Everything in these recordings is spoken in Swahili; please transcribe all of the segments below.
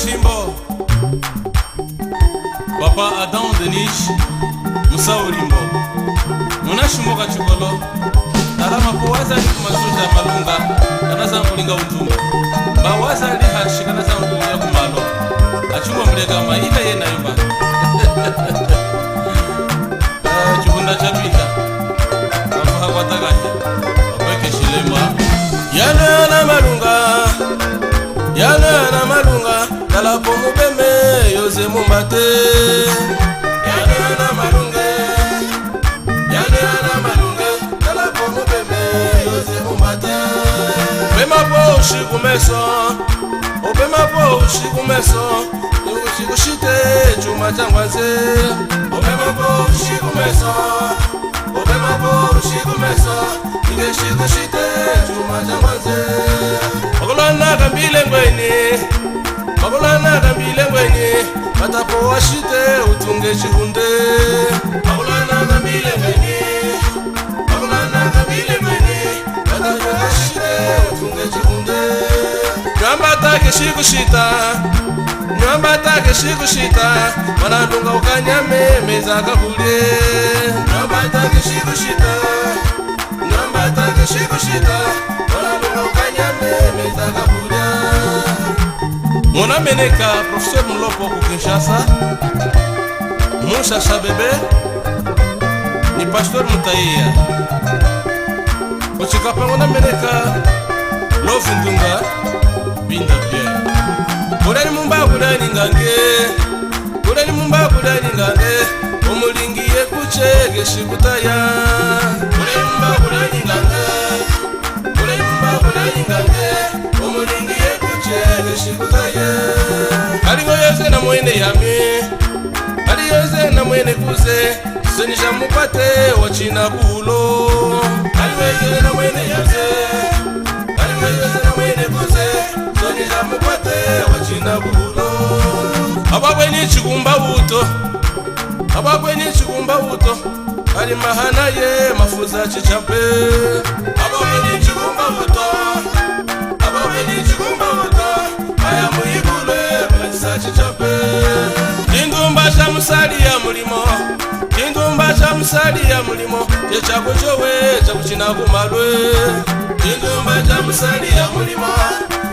Shimbo, Papa Adam Denis, Musa Ulimbo, Muna Shimbo Kachukolo, Alama Kuwaza ni Kumazuza Malunga, Kanaza Mkulinga Utumba, Bawaza ni Hashi, Kanaza Mkulinga Kumalo, Achumbo Mlegama, Ila Yena Yuba, Chukunda Chabika, Wafaha Wataganya, Wapeke Shilema, Yana na Malunga, Yana na Malunga, Kalapo Mubeme, Yose Mumbate, Yana na Malunga, Yana na Malunga, Kalapo Mubeme, Yose Mumbate, Bema po Shikumeso, Obema po Shikumeso, Shikushite, Chuma Changwaze, Obema po Shikumeso, Obema po Shikumeso, Shikushite, Chuma Changwaze, Okolana Kambile Ngweni, Okolana Kambile Ngweni, Patapo Washite, Utunge Chihunde, Okolana Kambile Ngweni, Okolana Kambile Ngweni, Patapo Washite, Utunge Chihunde, Nyambata Keshikushita, Nyambata Keshikushita, Manadunga Ukanyame, Mezaka Kule, Nyambata Keshikushita, Nyambata Keshikushita, Manadunga Ukanyame, Mezaka Kule. Mona Meneka, professeur Mlopo Kinshasa, Moussa Bebe, ni pasteur Mutaia. Ochikapa Mona Meneka, Lofundunga, Binda Pierre. Kurani Mumba Kurani Ngange, Kurani Mumba Kurani Ngange, Omulingiye Kuchege Shikutaya. Kurani Mumba Kurani Ngange, Kurani Mumba Kurani Ngange, Omulingiye Kuchege Shikutaya. Aligo yose na mwene yami, Ali yose na mwene kuze, Senisha mupate wachina kulo. Aligo yose na mwene yase, Aligo yose na mwene kuze, Senisha mupate wachina kulo. Ababwe ni chikumba uto, Ababwe ni chikumba uto, Ali mahana ye mafuza chichampe. Ababwe ni chikumba uto, Ababwe ni chikumba uto, Aya muibule mafuza chichampe. Kindumba cha musali ya mulimo, Kindumba cha musali ya mulimo, Chechako chowe chakuchina kumalwe. Kindumba cha musali ya mulimo,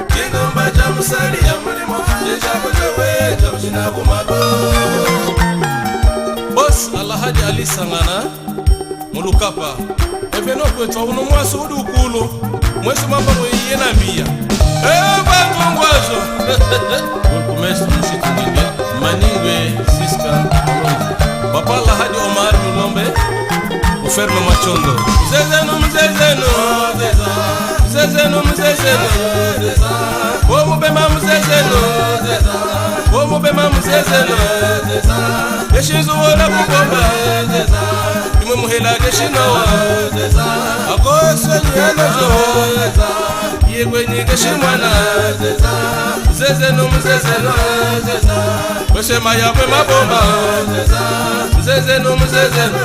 Kindumba cha musali ya mulimo, Chechako chowe chakuchina kumalwe. Boss Alhaji Ali Sangana Mulukapa Eveno kwetu uno mwaso udukulu Mwesi mamba mwenye na mbia Bantu ngwazo Kulkumesu mshitu ngenge Maningwe Siska Papa Alhaji Omar Mulombe Uferno Machondo Mzezeno mzezeno Mzezeno mzezeno Womubema mzezeno Womubema mzezeno Geshinzu wala kukomba Imwe muhela geshinawa Akoswe nyanojo Yegwe nyigeshimwana Mzezeno mzezeno Kweshema yakwe mabomba Mzezeno mzezeno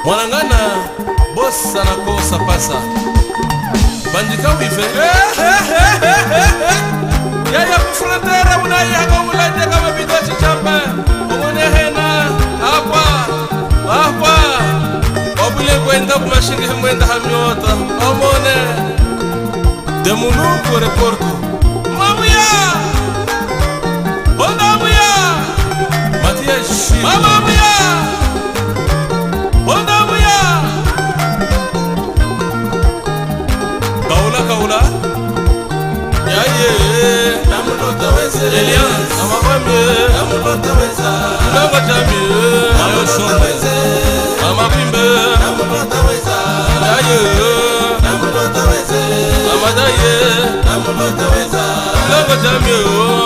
Mwanangana Bossa na kosa pasa Bandika wife Yaya kufrontere unayaka ulanje kama bitochi chamba Umone hena Hapa Obule kwenda kumashingi mwenda hamyota Omone Demunuko reporto Mamuya Honda muya Matia Shiri Mama muya Honda muya Kaula Yaye Namulota weze Elias Amabamye Namulota weza Namba jamie Namulota weze Amabimbe Namulota weza Yaye Namulota weze Amadaye Namulota weza Namba jamie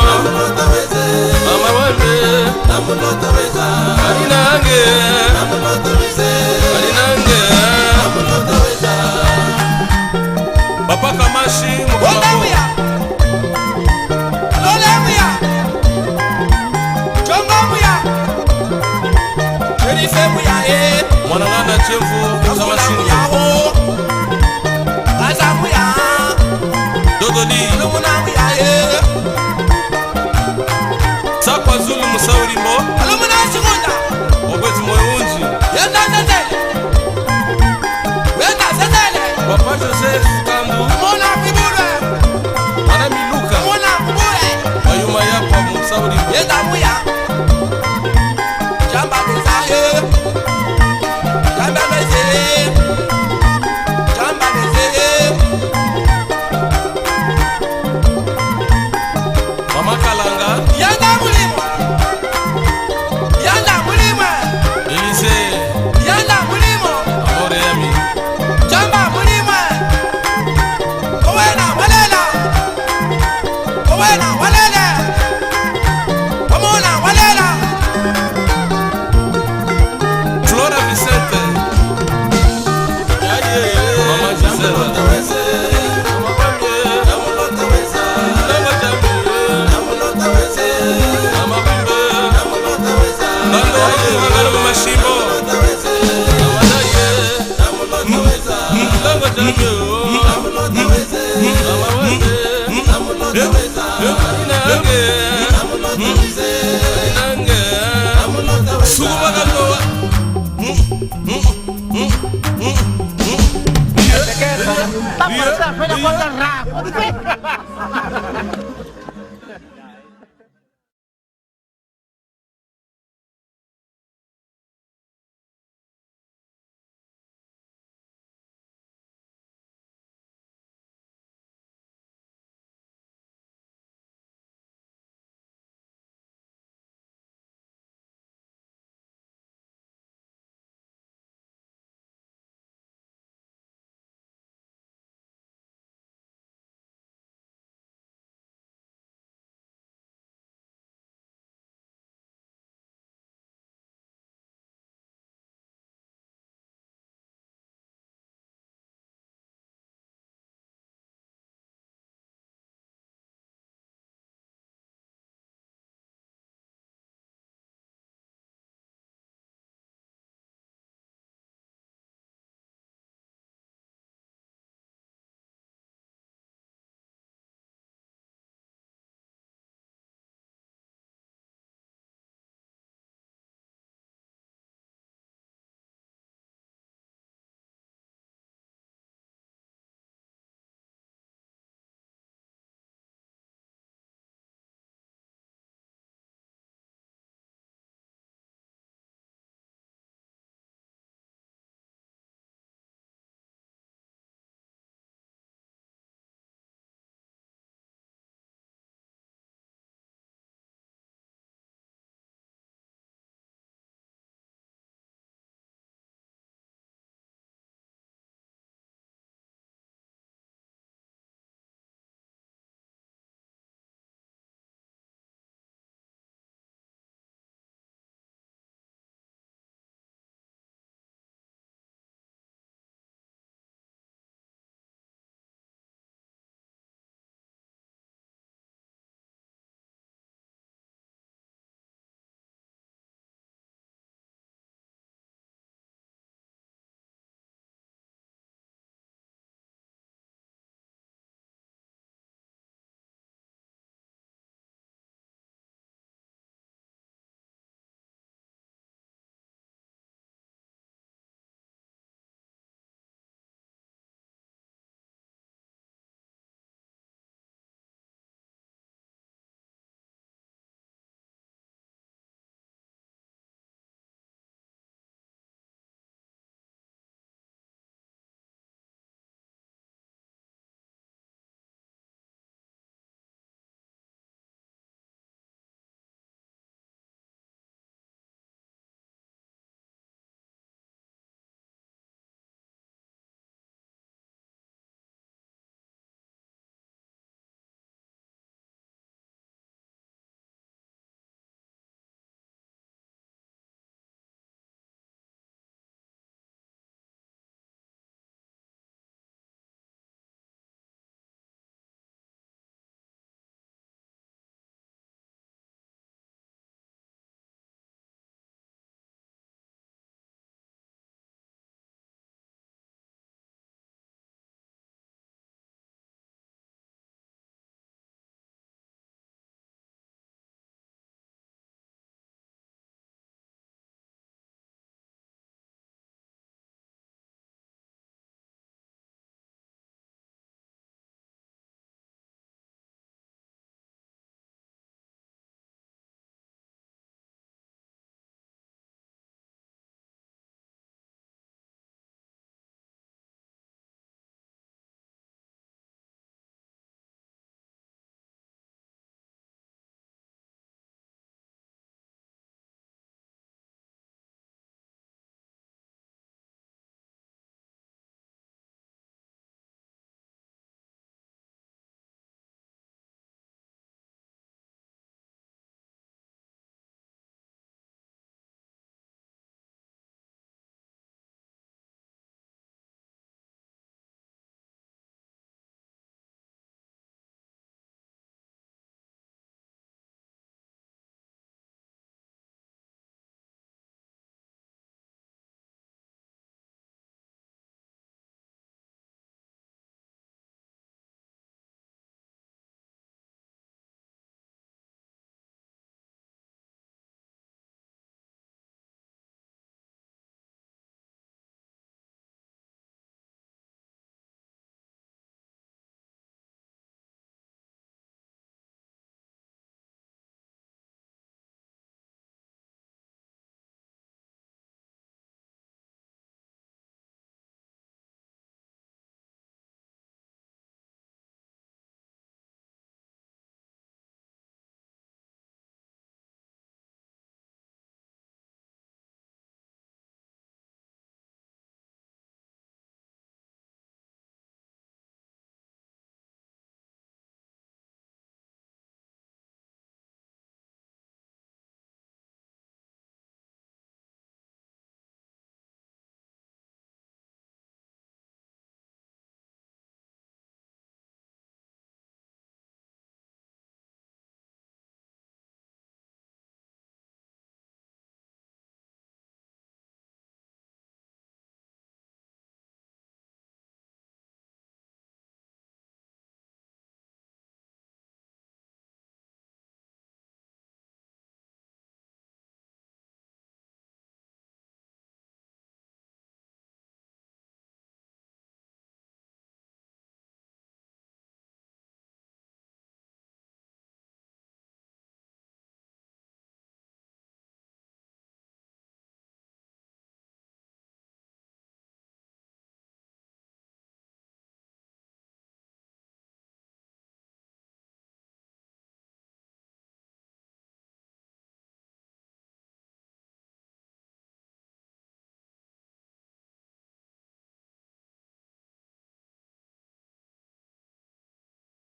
Namulota weze Amabamye Namulota weza Alinange Namulota weze Alinange Namulota weza Papa Kamashi Mukamabu Mwanangana chemfu Kamashi Dododi musaulimbo alumuna chikunda okwezi mweunji yenda ndendele wenda sendele papa Joseph Kambu mona kibule mwana Miluka mona kubule wayuma yapa musaulimbo yenda muya jamba bezaye jamba bezeye jamba bezeye mama Kalanga yenda mulimo yenda mulimo Elise yenda mulimo amore yami jamba mulimo owena walela owena walele omona walela Flora Vicente mama Gisela mama Bamye mama Bimbe Bando Hangalo Mashimbo Vamos a hacer la cosa rápido.